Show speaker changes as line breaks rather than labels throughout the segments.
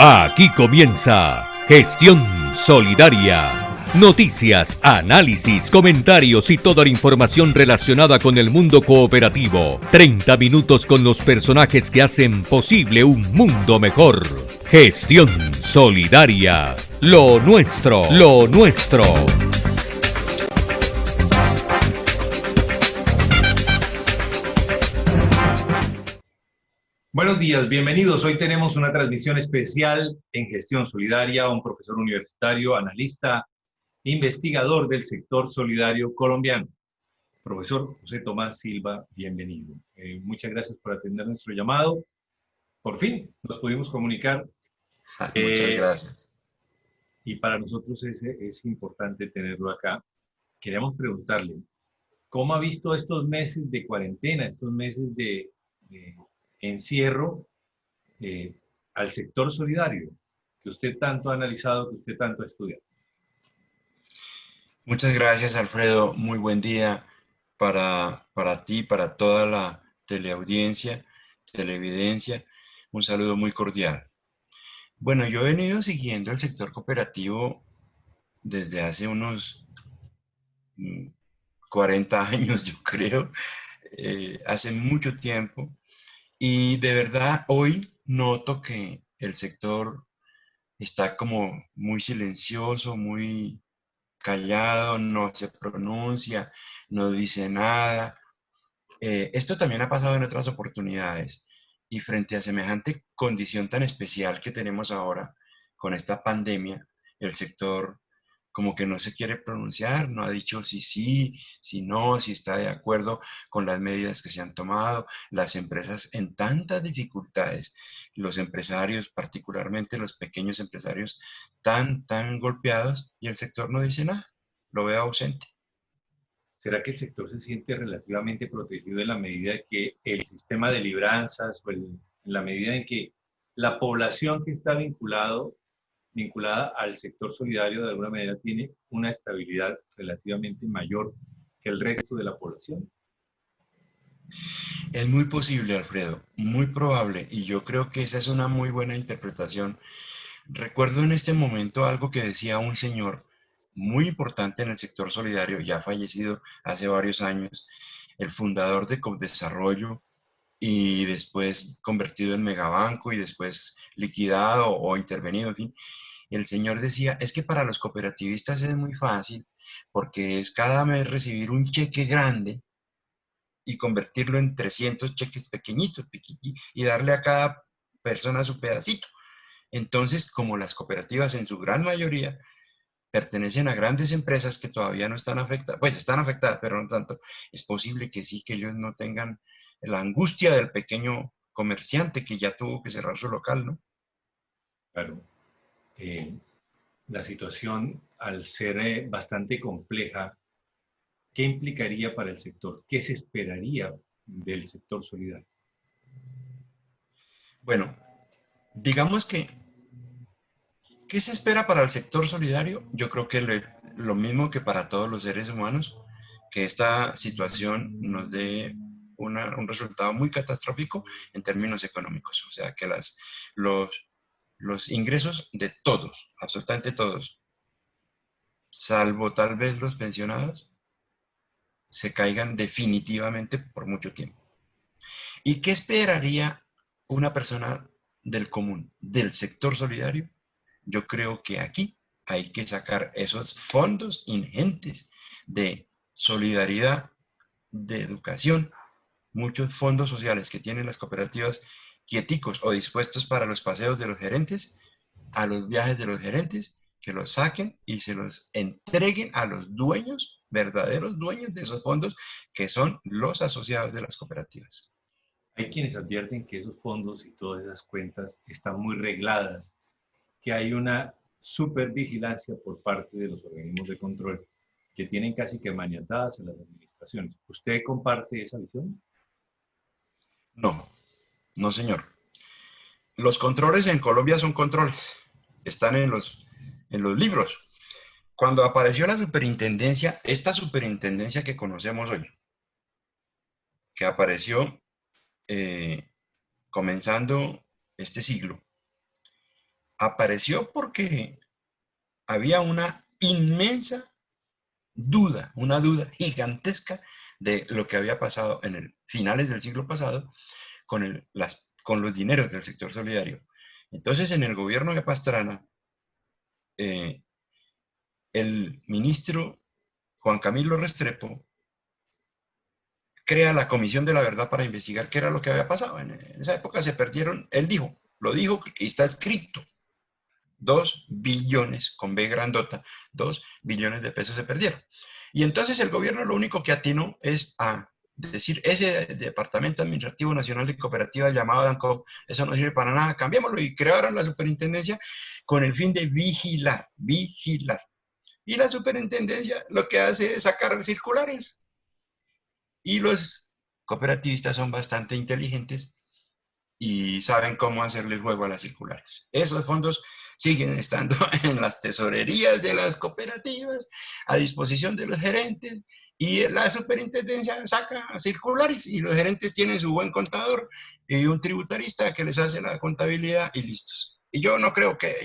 Aquí comienza Gestión Solidaria. Noticias, análisis, comentarios y toda la información relacionada con el mundo cooperativo. 30 minutos con los personajes que hacen posible un mundo mejor. Gestión Solidaria. Lo nuestro, lo nuestro.
Buenos días, bienvenidos. Hoy tenemos una transmisión especial en Gestión Solidaria, un profesor universitario, analista, investigador del sector solidario colombiano. Profesor José Tomás Silva, bienvenido. Muchas gracias por atender nuestro llamado. Por fin nos pudimos comunicar.
Muchas gracias.
Y para nosotros es importante tenerlo acá. Queríamos preguntarle, ¿cómo ha visto estos meses de cuarentena, estos meses de encierro al sector solidario que usted tanto ha analizado, que usted tanto ha estudiado?
Muchas gracias, Alfredo. Muy buen día para ti, para toda la teleaudiencia, televidencia. Un saludo muy cordial. Bueno, yo he venido siguiendo el sector cooperativo desde hace unos 40 años, yo creo, hace mucho tiempo. Y de verdad, hoy noto que el sector está como muy silencioso, muy callado, no se pronuncia, no dice nada. Esto también ha pasado en otras oportunidades y frente a semejante condición tan especial que tenemos ahora con esta pandemia, el sector como que no se quiere pronunciar, no ha dicho si sí, si no, si está de acuerdo con las medidas que se han tomado, las empresas en tantas dificultades, los empresarios, particularmente los pequeños empresarios, tan golpeados y el sector no dice nada, lo veo ausente.
¿Será que el sector se siente relativamente protegido en la medida que el sistema de libranzas o en la medida en que la población que está vinculada al sector solidario de alguna manera tiene una estabilidad relativamente mayor que el resto de la población?
Es muy posible, Alfredo, muy probable, y yo creo que esa es una muy buena interpretación. Recuerdo en este momento algo que decía un señor muy importante en el sector solidario, ya fallecido hace varios años, el fundador de Codesarrollo y después convertido en megabanco y después liquidado o intervenido, en fin. El señor decía, es que para los cooperativistas es muy fácil porque es cada mes recibir un cheque grande y convertirlo en 300 cheques pequeñitos y darle a cada persona su pedacito. Entonces, como las cooperativas en su gran mayoría pertenecen a grandes empresas que todavía no están afectadas, pues están afectadas, pero no tanto, es posible que sí, que ellos no tengan la angustia del pequeño comerciante que ya tuvo que cerrar su local, ¿no?
Claro. La situación, al ser bastante compleja, ¿qué implicaría para el sector? ¿Qué se esperaría del sector solidario?
Bueno, digamos que, ¿qué se espera para el sector solidario? Yo creo que lo mismo que para todos los seres humanos, que esta situación nos dé un resultado muy catastrófico en términos económicos. O sea, que los, los ingresos de todos, absolutamente todos, salvo tal vez los pensionados, se caigan definitivamente por mucho tiempo. ¿Y qué esperaría una persona del común, del sector solidario? Yo creo que aquí hay que sacar esos fondos ingentes de solidaridad, de educación, muchos fondos sociales que tienen las cooperativas quieticos o dispuestos para los paseos de los gerentes, a los viajes de los gerentes, que los saquen y se los entreguen a los dueños, verdaderos dueños de esos fondos, que son los asociados de las cooperativas.
Hay quienes advierten que esos fondos y todas esas cuentas están muy regladas, que hay una supervigilancia por parte de los organismos de control que tienen casi que maniatadas a las administraciones. ¿Usted comparte esa visión?
No, no señor. Los controles en Colombia son controles, están en los libros. Cuando apareció la superintendencia, esta superintendencia que conocemos hoy, que apareció comenzando este siglo, apareció porque había una inmensa duda, una duda gigantesca de lo que había pasado en el finales del siglo pasado con los dineros del sector solidario. Entonces, en el gobierno de Pastrana, eh, el ministro Juan Camilo Restrepo crea la Comisión de la Verdad para investigar qué era lo que había pasado. En esa época se perdieron, él dijo, lo dijo y está escrito, 2 billones, con B grandota, 2 billones de pesos se perdieron. Y entonces el gobierno lo único que atinó es a decir, ese Departamento Administrativo Nacional de Cooperativas llamado DANCOP, eso no sirve para nada, cambiémoslo, y crearon la superintendencia con el fin de vigilar, vigilar. Y la superintendencia lo que hace es sacar circulares. Y los cooperativistas son bastante inteligentes y saben cómo hacerle el juego a las circulares. Esos fondos siguen estando en las tesorerías de las cooperativas, a disposición de los gerentes, y la superintendencia saca circulares y los gerentes tienen su buen contador y un tributarista que les hace la contabilidad y listos. Y yo no creo que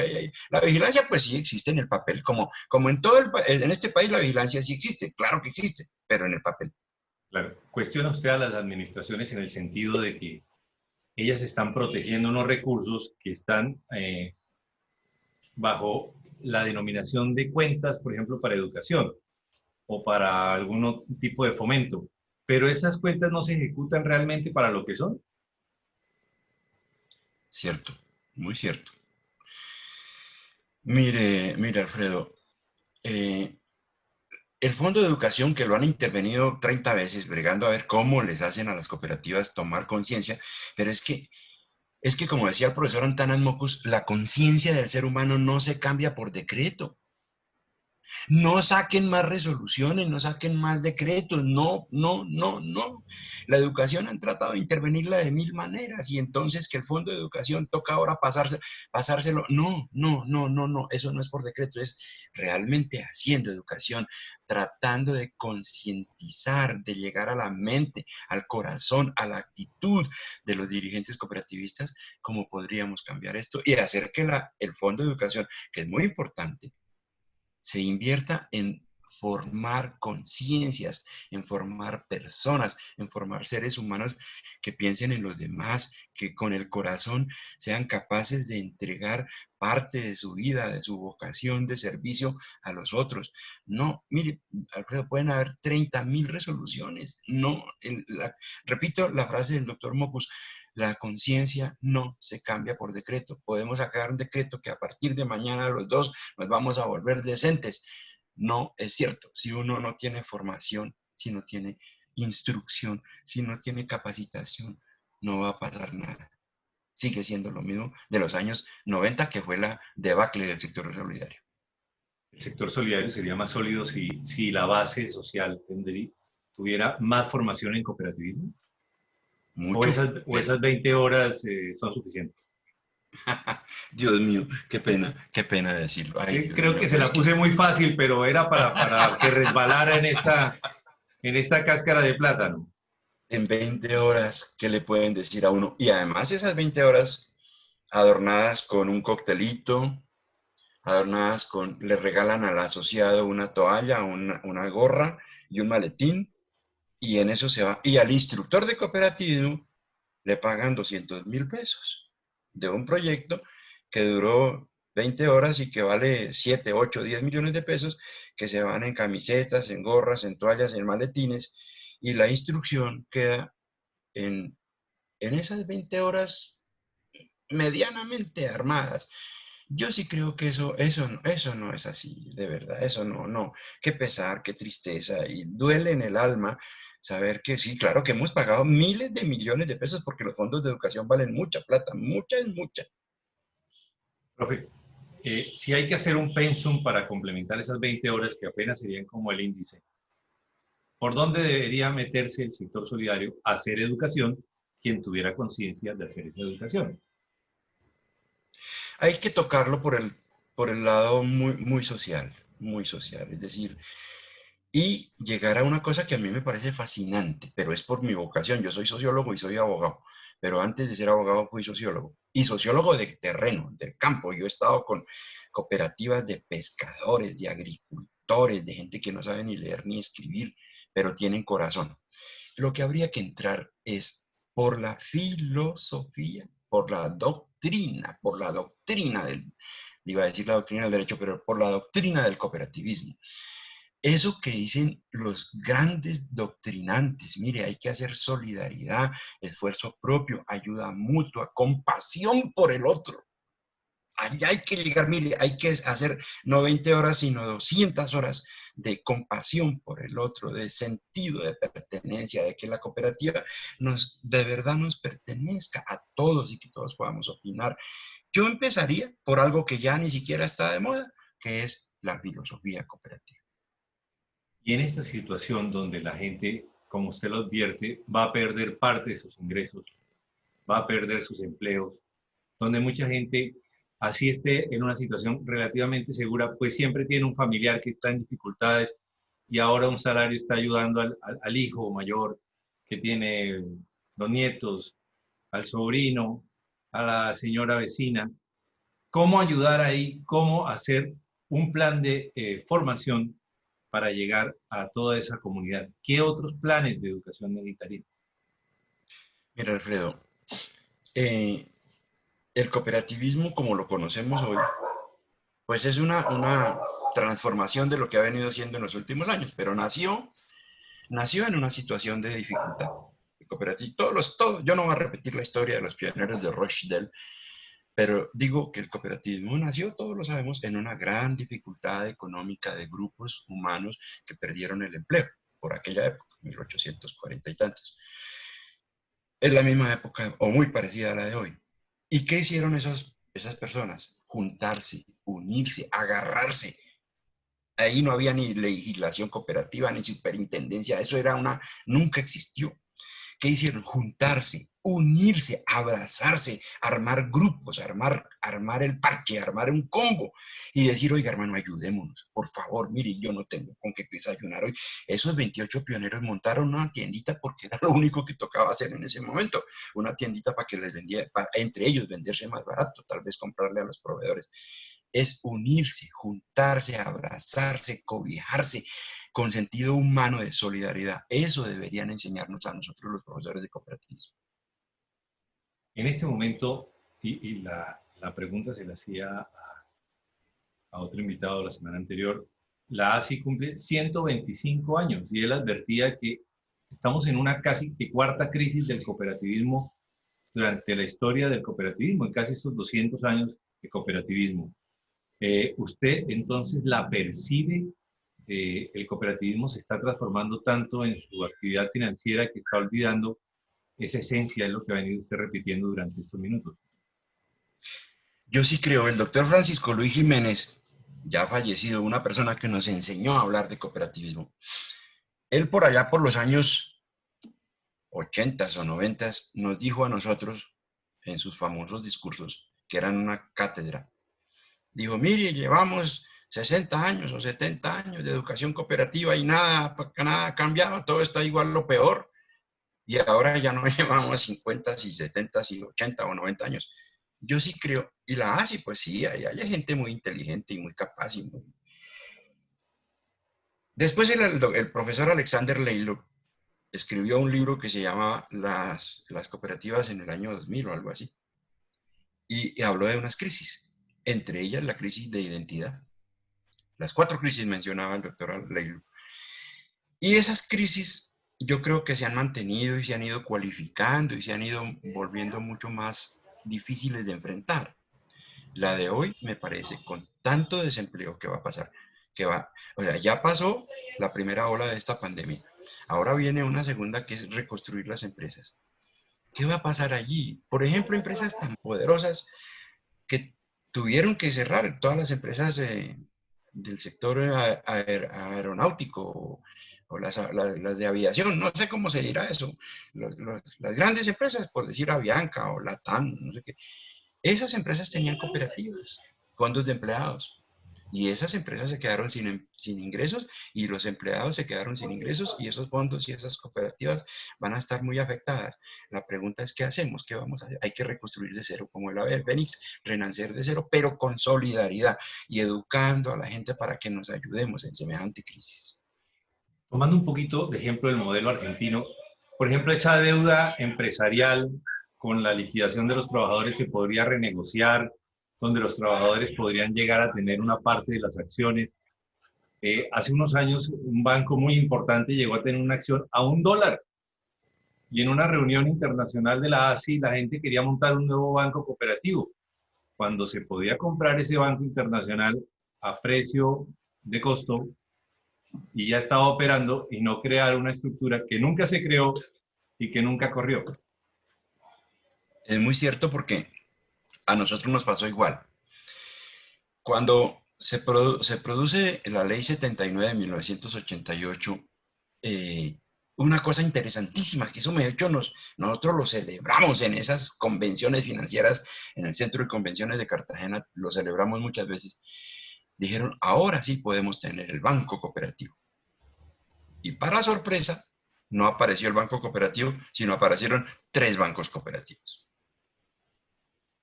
haya. La vigilancia pues sí existe en el papel, como en en este país la vigilancia sí existe, claro que existe, pero en el papel.
Claro. ¿Cuestiona usted a las administraciones en el sentido de que ellas están protegiendo unos recursos que están bajo la denominación de cuentas, por ejemplo, para educación o para algún tipo de fomento, pero esas cuentas no se ejecutan realmente para lo que son?
Cierto, muy cierto. Mire, Alfredo, el Fondo de Educación, que lo han intervenido 30 veces, bregando a ver cómo les hacen a las cooperativas tomar conciencia, pero es que como decía el profesor Antanas Mocus, la conciencia del ser humano no se cambia por decreto. No saquen más resoluciones, no saquen más decretos, no, no, no, no. La educación han tratado de intervenirla de mil maneras y entonces que el Fondo de Educación toca ahora pasárselo. No, no, no, no, no, eso no es por decreto, es realmente haciendo educación, tratando de concientizar, de llegar a la mente, al corazón, a la actitud de los dirigentes cooperativistas, cómo podríamos cambiar esto y hacer que el Fondo de Educación, que es muy importante, se invierta en formar conciencias, en formar personas, en formar seres humanos que piensen en los demás, que con el corazón sean capaces de entregar parte de su vida, de su vocación de servicio a los otros. No, mire, Alfredo, pueden haber 30.000 resoluciones. No, repito la frase del doctor Mocus, la conciencia no se cambia por decreto. Podemos sacar un decreto que a partir de mañana los dos nos vamos a volver decentes. No es cierto. Si uno no tiene formación, si no tiene instrucción, si no tiene capacitación, no va a pasar nada. Sigue siendo lo mismo de los años 90, que fue la debacle del sector solidario.
El sector solidario sería más sólido si la base social tuviera más formación en cooperativismo.
Mucho.
O esas 20 horas son suficientes.
Dios mío, qué pena decirlo. Ay,
sí, creo que se la puse muy fácil, pero era para que resbalara en esta cáscara de plátano.
En 20 horas, ¿qué le pueden decir a uno? Y además esas 20 horas adornadas con un coctelito, adornadas le regalan al asociado una toalla, una gorra y un maletín, y en eso se va. Y al instructor de cooperativismo le pagan 200.000 pesos de un proyecto que duró 20 horas y que vale 7, 8, 10 millones de pesos, que se van en camisetas, en gorras, en toallas, en maletines, y la instrucción queda en esas 20 horas medianamente armadas. Yo sí creo que eso no es así, de verdad, eso no, qué pesar, qué tristeza, y duele en el alma saber que sí, claro que hemos pagado miles de millones de pesos porque los fondos de educación valen mucha plata, mucha es mucha.
Profe, si hay que hacer un pensum para complementar esas 20 horas que apenas serían como el índice, ¿por dónde debería meterse el sector solidario a hacer educación quien tuviera conciencia de hacer esa educación?
Hay que tocarlo por el lado muy social, es decir, y llegar a una cosa que a mí me parece fascinante, pero es por mi vocación, yo soy sociólogo y soy abogado, pero antes de ser abogado fui sociólogo. Y sociólogo de terreno, del campo. Yo he estado con cooperativas de pescadores, de agricultores, de gente que no sabe ni leer ni escribir, pero tienen corazón. Lo que habría que entrar es por la filosofía, por la doctrina del, iba a decir la doctrina del derecho, pero por la doctrina del cooperativismo. Eso que dicen los grandes doctrinantes, mire, hay que hacer solidaridad, esfuerzo propio, ayuda mutua, compasión por el otro. Allá hay que llegar, mire, hay que hacer no 20 horas, sino 200 horas de compasión por el otro, de sentido de pertenencia, de que la cooperativa de verdad nos pertenezca a todos y que todos podamos opinar. Yo empezaría por algo que ya ni siquiera está de moda, que es la filosofía cooperativa.
Y en esta situación donde la gente, como usted lo advierte, va a perder parte de sus ingresos, va a perder sus empleos, donde mucha gente, así esté en una situación relativamente segura, pues siempre tiene un familiar que está en dificultades y ahora un salario está ayudando al hijo mayor que tiene los nietos, al sobrino, a la señora vecina. ¿Cómo ayudar ahí? ¿Cómo hacer un plan de formación para llegar a toda esa comunidad? ¿Qué otros planes de educación necesitaría?
Mira, Alfredo, eh, el cooperativismo como lo conocemos hoy, pues es una transformación de lo que ha venido siendo en los últimos años, pero nació en una situación de dificultad. El cooperativismo, yo no voy a repetir la historia de los pioneros de Rochdale, pero digo que el cooperativismo nació, todos lo sabemos, en una gran dificultad económica de grupos humanos que perdieron el empleo por aquella época, 1840 y tantos. Es la misma época o muy parecida a la de hoy. ¿Y qué hicieron esas personas? Juntarse, unirse, agarrarse. Ahí no había ni legislación cooperativa, ni superintendencia, nunca existió. ¿Qué hicieron? Juntarse, unirse, abrazarse, armar grupos, armar el parche, armar un combo y decir, oiga, hermano, ayudémonos, por favor, mire, yo no tengo con qué desayunar hoy. Esos 28 pioneros montaron una tiendita porque era lo único que tocaba hacer en ese momento, una tiendita para que les vendiera, entre ellos venderse más barato, tal vez comprarle a los proveedores. Es unirse, juntarse, abrazarse, cobijarse, con sentido humano de solidaridad. Eso deberían enseñarnos a nosotros los profesores de cooperativismo.
En este momento, y la pregunta se la hacía a otro invitado la semana anterior, la ASI cumple 125 años y él advertía que estamos en una casi que cuarta crisis del cooperativismo durante la historia del cooperativismo, en casi estos 200 años de cooperativismo. ¿Usted entonces la percibe? El cooperativismo se está transformando tanto en su actividad financiera que está olvidando esa esencia, es lo que ha venido usted repitiendo durante estos minutos.
Yo sí creo, el doctor Francisco Luis Jiménez, ya fallecido, una persona que nos enseñó a hablar de cooperativismo, él por allá por los años 80 o 90 nos dijo a nosotros, en sus famosos discursos, que eran una cátedra, dijo, mire, llevamos 60 años o 70 años de educación cooperativa y nada ha cambiado, todo está igual o peor. Y ahora ya no llevamos 50 y 70 y 80 o 90 años. Yo sí creo, y la ASI, pues sí, hay gente muy inteligente y muy capaz. Después el profesor Alexander Leylo escribió un libro que se llama Las cooperativas en el año 2000 o algo así. Y habló de unas crisis, entre ellas la crisis de identidad. Las 4 crisis mencionaba el doctor Leylo. Y esas crisis yo creo que se han mantenido y se han ido cualificando y se han ido volviendo mucho más difíciles de enfrentar. La de hoy me parece, con tanto desempleo que va a pasar, o sea, ya pasó la primera ola de esta pandemia. Ahora viene una segunda que es reconstruir las empresas. ¿Qué va a pasar allí? Por ejemplo, empresas tan poderosas que tuvieron que cerrar, todas las empresas del sector aeronáutico o las de aviación, no sé cómo se dirá eso, las grandes empresas, por decir Avianca o Latam, no sé qué, esas empresas tenían cooperativas, fondos de empleados. Y esas empresas se quedaron sin ingresos y los empleados se quedaron sin ingresos y esos fondos y esas cooperativas van a estar muy afectadas. La pregunta es, ¿qué hacemos? ¿Qué vamos a hacer? Hay que reconstruir de cero, como el ave Fénix, renacer de cero, pero con solidaridad y educando a la gente para que nos ayudemos en semejante crisis.
Tomando un poquito de ejemplo del modelo argentino, por ejemplo, esa deuda empresarial con la liquidación de los trabajadores se podría renegociar, donde los trabajadores podrían llegar a tener una parte de las acciones. Hace unos años, un banco muy importante llegó a tener una acción a $1. Y en una reunión internacional de la ASI, la gente quería montar un nuevo banco cooperativo, cuando se podía comprar ese banco internacional a precio de costo y ya estaba operando, y no crear una estructura que nunca se creó y que nunca corrió.
Es muy cierto porque a nosotros nos pasó igual. Cuando se produce la Ley 79 de 1988, una cosa interesantísima, que eso de hecho nosotros lo celebramos en esas convenciones financieras, en el Centro de Convenciones de Cartagena, lo celebramos muchas veces. Dijeron, ahora sí podemos tener el banco cooperativo. Y para sorpresa, no apareció el banco cooperativo, sino aparecieron 3 bancos cooperativos.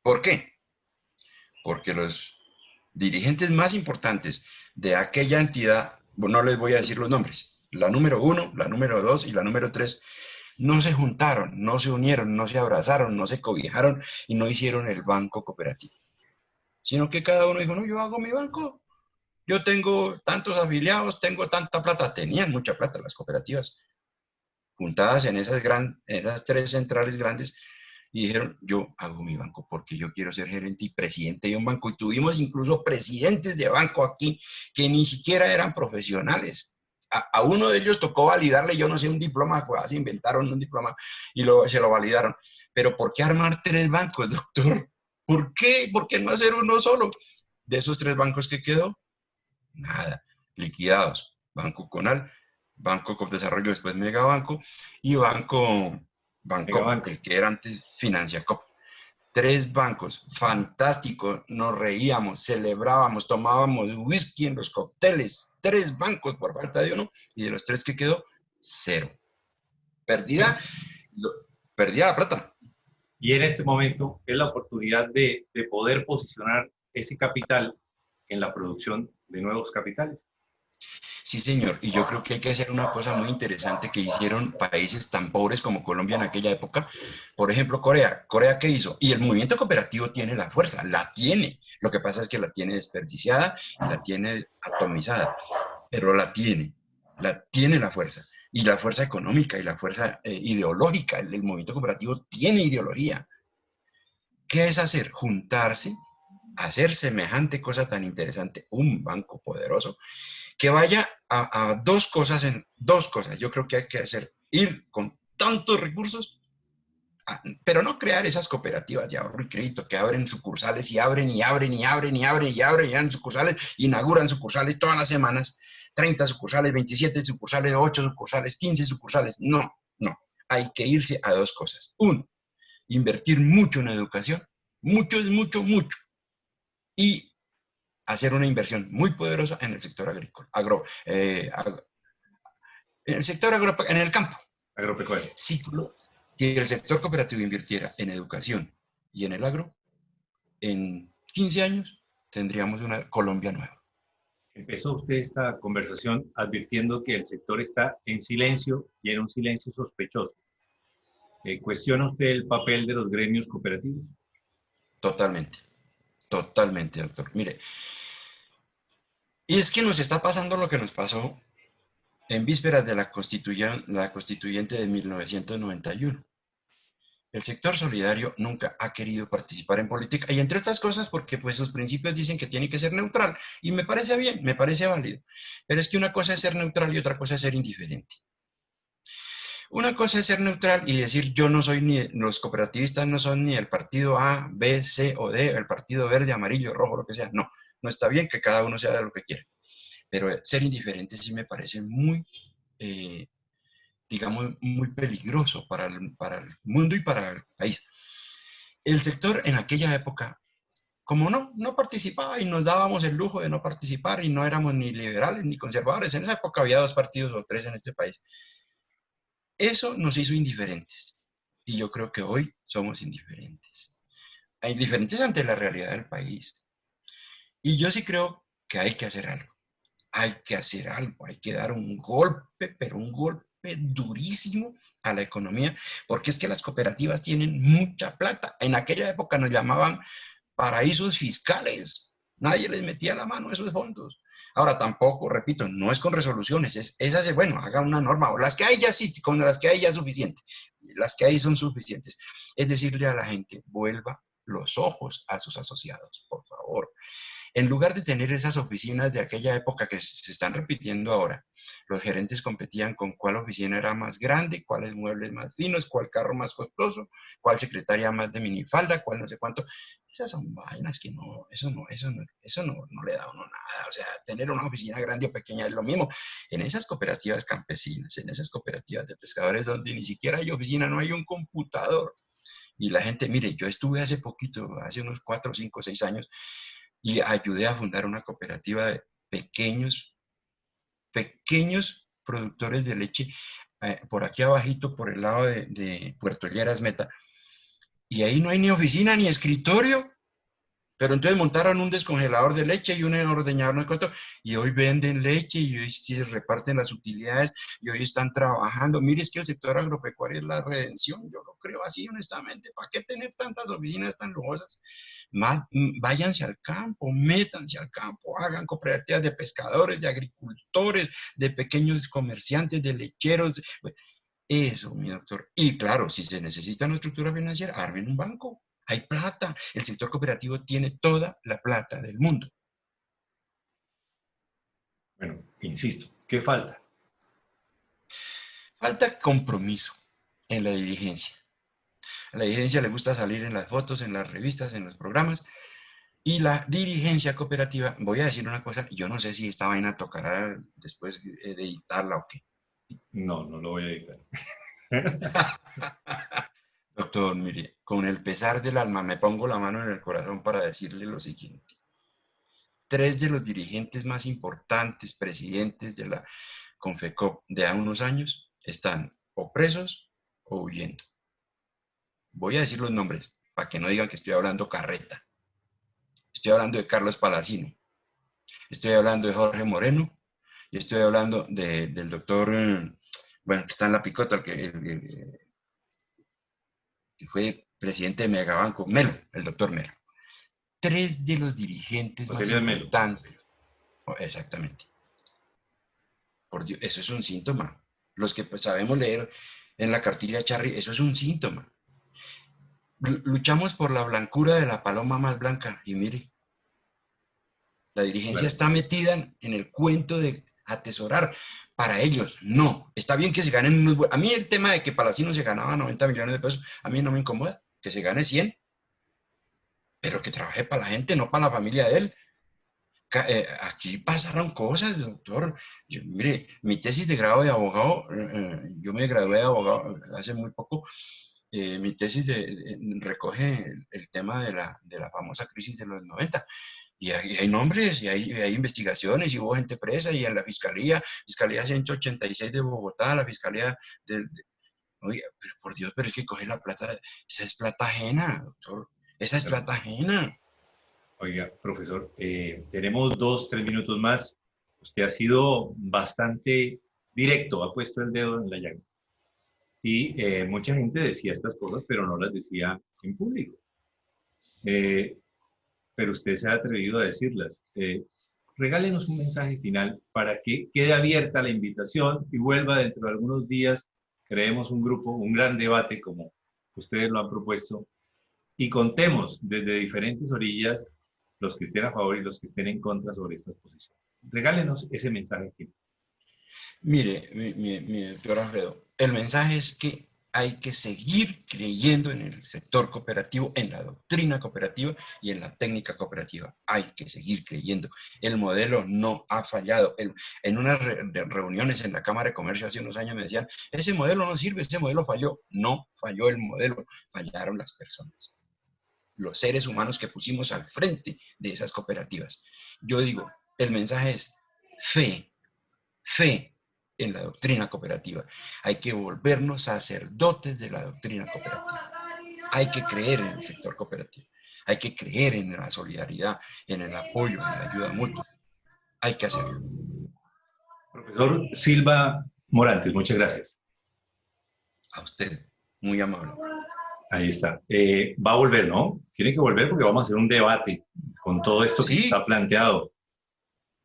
¿Por qué? Porque los dirigentes más importantes de aquella entidad, no les voy a decir los nombres, la número 1, la número 2 y la número 3, no se juntaron, no se unieron, no se abrazaron, no se cobijaron y no hicieron el banco cooperativo. Sino que cada uno dijo, no, yo hago mi banco, yo tengo tantos afiliados, tengo tanta plata. Tenían mucha plata las cooperativas, juntadas en esas 3 centrales grandes, y dijeron, yo hago mi banco porque yo quiero ser gerente y presidente de un banco. Y tuvimos incluso presidentes de banco aquí que ni siquiera eran profesionales. A uno de ellos tocó validarle, yo no sé, un diploma, pues se inventaron un diploma y se lo validaron. Pero ¿por qué armar 3 bancos, doctor? ¿Por qué? ¿Por qué no hacer uno solo? De esos 3 bancos que quedó, nada, liquidados. Banco Conal, Banco de Desarrollo, después Megabanco, y Banco el que era antes Financiacop. 3 bancos, fantástico, nos reíamos, celebrábamos, tomábamos whisky en los cócteles. 3 bancos por falta de uno, y de los 3 que quedó, 0. Perdida la plata.
Y en este momento es la oportunidad de poder posicionar ese capital en la producción de nuevos capitales.
Sí, señor, y yo creo que hay que hacer una cosa muy interesante que hicieron países tan pobres como Colombia en aquella época. Por ejemplo, Corea. ¿Corea qué hizo? Y el movimiento cooperativo tiene la fuerza, la tiene. Lo que pasa es que la tiene desperdiciada y la tiene atomizada, pero la tiene la fuerza. Y la fuerza económica y la fuerza ideológica. El movimiento cooperativo tiene ideología. ¿Qué es hacer? Juntarse, hacer semejante cosa tan interesante, un banco poderoso, que vaya a 2 cosas, yo creo que hay que hacer, ir con tantos recursos, pero no crear esas cooperativas de ahorro y crédito que abren sucursales y abren y abren y abren y abren y abren y abren sucursales, inauguran sucursales todas las semanas, 30 sucursales, 27 sucursales, 8 sucursales, 15 sucursales, no, hay que irse a 2 cosas. 1, invertir mucho en educación, mucho es mucho, y hacer una inversión muy poderosa en el sector agrícola, en el sector en el campo.
Agropecuario.
Si el sector cooperativo invirtiera en educación y en el agro, en 15 años tendríamos una Colombia nueva.
Empezó usted esta conversación advirtiendo que el sector está en silencio y en un silencio sospechoso. ¿Cuestiona usted el papel de los gremios cooperativos?
Totalmente, doctor. Mire, y es que nos está pasando lo que nos pasó en vísperas de la constituyente de 1991. El sector solidario nunca ha querido participar en política, y entre otras cosas porque pues sus principios dicen que tiene que ser neutral, y me parece bien, me parece válido. Pero es que una cosa es ser neutral y otra cosa es ser indiferente. Una cosa es ser neutral y decir, yo no soy los cooperativistas no son ni el partido A, B, C o D, el partido verde, amarillo, rojo, lo que sea. No está bien que cada uno sea de lo que quiera. Pero ser indiferente sí me parece muy, digamos, muy peligroso para el mundo y para el país. El sector en aquella época como no participaba y nos dábamos el lujo de no participar y no éramos ni liberales ni conservadores. En esa época había 2 partidos o 3 en este país. Eso nos hizo indiferentes. Y yo creo que hoy somos indiferentes. Indiferentes ante la realidad del país. Y yo sí creo que hay que hacer algo. Hay que hacer algo. Hay que dar un golpe, pero un golpe durísimo a la economía, porque es que las cooperativas tienen mucha plata. En aquella época nos llamaban paraísos fiscales. Nadie les metía la mano a esos fondos. Ahora tampoco, repito, no es con resoluciones, es hacer, bueno, haga una norma, o las que hay ya sí, con las que hay ya es suficiente, las que hay son suficientes. Es decirle a la gente, vuelva los ojos a sus asociados, por favor. En lugar de tener esas oficinas de aquella época que se están repitiendo ahora, los gerentes competían con cuál oficina era más grande, cuáles muebles más finos, cuál carro más costoso, cuál secretaria más de minifalda, cuál no sé cuánto. Esas son vainas que no le da a uno nada. O sea, tener una oficina grande o pequeña es lo mismo. En esas cooperativas campesinas, en esas cooperativas de pescadores donde ni siquiera hay oficina, no hay un computador. Y la gente, mire, yo estuve hace poquito, hace unos 4, 5, 6 años, y ayudé a fundar una cooperativa de pequeños productores de leche, por aquí abajito, por el lado de Puerto Lleras Meta, y ahí no hay ni oficina ni escritorio, pero entonces montaron un descongelador de leche y un ordeñador, no sé cuánto, y hoy venden leche y hoy sí reparten las utilidades y hoy están trabajando. Mire, es que el sector agropecuario es la redención, yo lo creo así honestamente. ¿Para qué tener tantas oficinas tan lujosas? Váyanse al campo, métanse al campo, hagan cooperativas de pescadores, de agricultores, de pequeños comerciantes, de lecheros. Eso, mi doctor. Y claro, si se necesita una estructura financiera, armen un banco. Hay plata. El sector cooperativo tiene toda la plata del mundo.
Bueno, insisto, ¿qué falta?
Falta compromiso en la dirigencia. A la dirigencia le gusta salir en las fotos, en las revistas, en los programas. Y la dirigencia cooperativa, voy a decir una cosa, yo no sé si esta vaina tocará después de editarla o qué.
No, no lo voy a editar.
Doctor, mire, con el pesar del alma me pongo la mano en el corazón para decirle lo siguiente. 3 de los dirigentes más importantes, presidentes de la Confecop de hace unos años, están o presos o huyendo. Voy a decir los nombres para que no digan que estoy hablando carreta. Estoy hablando de Carlos Palacino, estoy hablando de Jorge Moreno y estoy hablando del doctor, bueno, que está en la picota, que fue presidente de Megabanco, Melo, el doctor Melo. 3 de los dirigentes
José
más
Luis Melo.
importantes. Oh, exactamente. Por Dios, eso es un síntoma. Los que pues, sabemos leer en la cartilla Charry, eso es un síntoma. Luchamos por la blancura de la paloma más blanca y mire, la dirigencia
Claro.
está metida en el cuento de atesorar para ellos. No, está bien que se ganen unos buenos. A mí el tema de que Palacino se ganaba 90 millones de pesos, a mí no me incomoda. Que se gane 100, pero que trabaje para la gente, no para la familia de él. Aquí pasaron cosas, doctor. Mire, mi tesis de grado de abogado, yo me gradué de abogado hace muy poco. Mi tesis recoge el tema de la famosa crisis de los 90. Y hay nombres, y hay investigaciones, y hubo gente presa, y en la Fiscalía 186 de Bogotá, la Fiscalía oye, pero por Dios, pero es que coge la plata, esa es plata ajena, doctor, esa es plata ajena.
Oiga, profesor, tenemos 2, 3 minutos más. Usted ha sido bastante directo, ha puesto el dedo en la llaga. Y mucha gente decía estas cosas, pero no las decía en público. Pero usted se ha atrevido a decirlas. Regálenos un mensaje final para que quede abierta la invitación y vuelva dentro de algunos días, creemos un grupo, un gran debate como ustedes lo han propuesto, y contemos desde diferentes orillas los que estén a favor y los que estén en contra sobre estas posiciones. Regálenos ese mensaje final.
Mire, mi doctor Alfredo, el mensaje es que hay que seguir creyendo en el sector cooperativo, en la doctrina cooperativa y en la técnica cooperativa. Hay que seguir creyendo. El modelo no ha fallado. En unas reuniones en la Cámara de Comercio hace unos años me decían, ese modelo no sirve, ese modelo falló. No falló el modelo, fallaron las personas. los seres humanos que pusimos al frente de esas cooperativas. Yo digo, el mensaje es fe en la doctrina cooperativa. Hay que volvernos sacerdotes de la doctrina cooperativa. Hay que creer en el sector cooperativo. Hay que creer en la solidaridad, en el apoyo, en la ayuda mutua. Hay que hacerlo.
Profesor Silva Morantes, muchas gracias.
A usted, muy amable.
Ahí está. Va a volver, ¿no? Tiene que volver porque vamos a hacer un debate con todo esto que está planteado.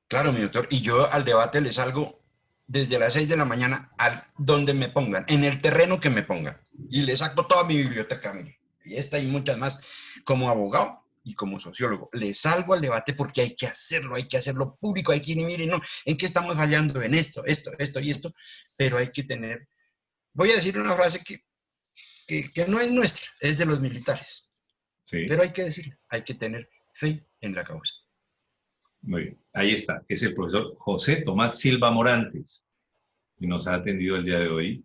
Claro, mi doctor. Y yo al debate le salgo desde las 6 de la mañana a donde me pongan, en el terreno que me pongan. Y le saco toda mi biblioteca, mire. Y esta y muchas más, como abogado y como sociólogo. Le salgo al debate porque hay que hacerlo público, hay que ir y mire, no, ¿en qué estamos fallando? En esto y esto. Pero hay que tener, voy a decir una frase que no es nuestra, es de los militares.
Sí.
Pero hay que decir, hay que tener fe en la causa.
Muy bien, ahí está. Es el profesor José Tomás Silva Morantes, que nos ha atendido el día de hoy.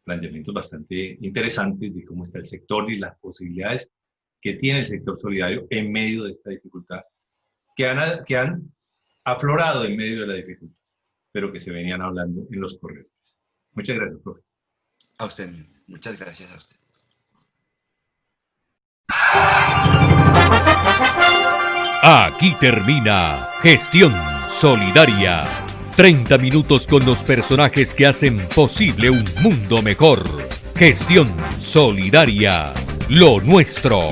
Planteamientos bastante interesantes de cómo está el sector y las posibilidades que tiene el sector solidario en medio de esta dificultad, que han aflorado en medio de la dificultad, pero que se venían hablando en los corredores. Muchas gracias, profe.
A usted mismo. Muchas gracias a usted.
Aquí termina Gestión Solidaria. 30 minutos con los personajes que hacen posible un mundo mejor. Gestión Solidaria. Lo nuestro.